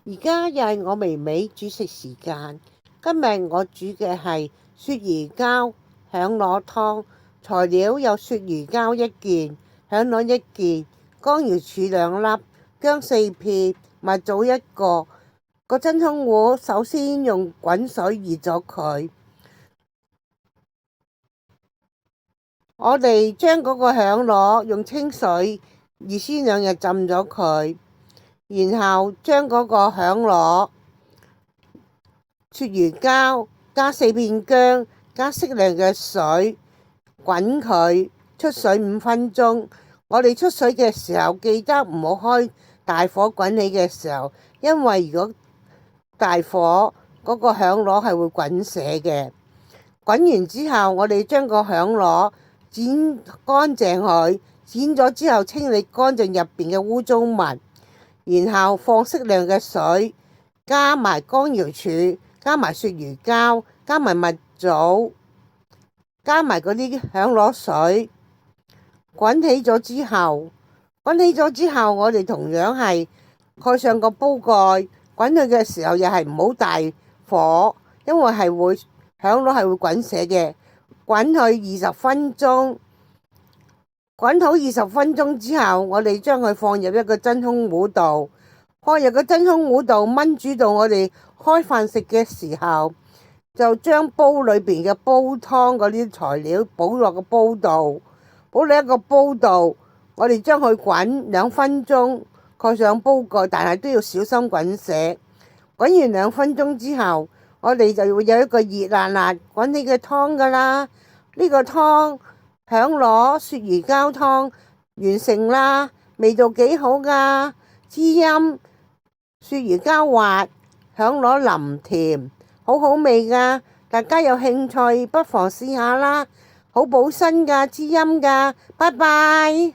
而家又係我微微煮食時間。今日我煮嘅係鱈魚膠響螺湯，材料有鱈魚膠1件、響螺1件、乾瑤柱2粒、薑4片、蜜棗1個。個真空壺首先用滾水熱咗佢，我哋將嗰個響螺用清水2先2日浸咗佢，然後將嗰個響螺、鱈魚膠加4片薑，加適量嘅水滾佢出水5分鐘。我哋出水嘅時候記得唔好開大火滾起嘅時候，因為如果大火嗰個響螺係會滾瀉嘅。滾完之後，我哋將個響螺剪乾淨佢，剪咗之後清理乾淨入邊嘅污糟物，然後放適量嘅水，加埋乾瑤柱，加埋鱈魚膠，加埋蜜棗，加埋嗰啲響螺水，滾起咗之後，我哋同樣係蓋上個煲蓋。滾佢嘅時候又係唔好大火，因為響螺係會滾瀉嘅。滾佢20分鐘，滾好20分鐘之後，我哋將佢放入一個真空壺度，放入個真空壺度燜煮到我哋開飯食嘅時候，就將煲裏邊嘅煲湯嗰啲材料倒落個煲度，倒落一個煲度，我哋將佢滾2分鐘。蓋上煲蓋，但係都要小心滾瀉。滾完2分鐘之後，我哋就會有一個熱辣辣滾起嘅湯噶啦。呢個湯響螺鱈魚膠湯完成啦，味道幾好噶，滋陰，鱈魚膠滑，響螺腍甜，好好味噶。大家有興趣不妨試下啦，好補身噶，滋陰噶。拜拜。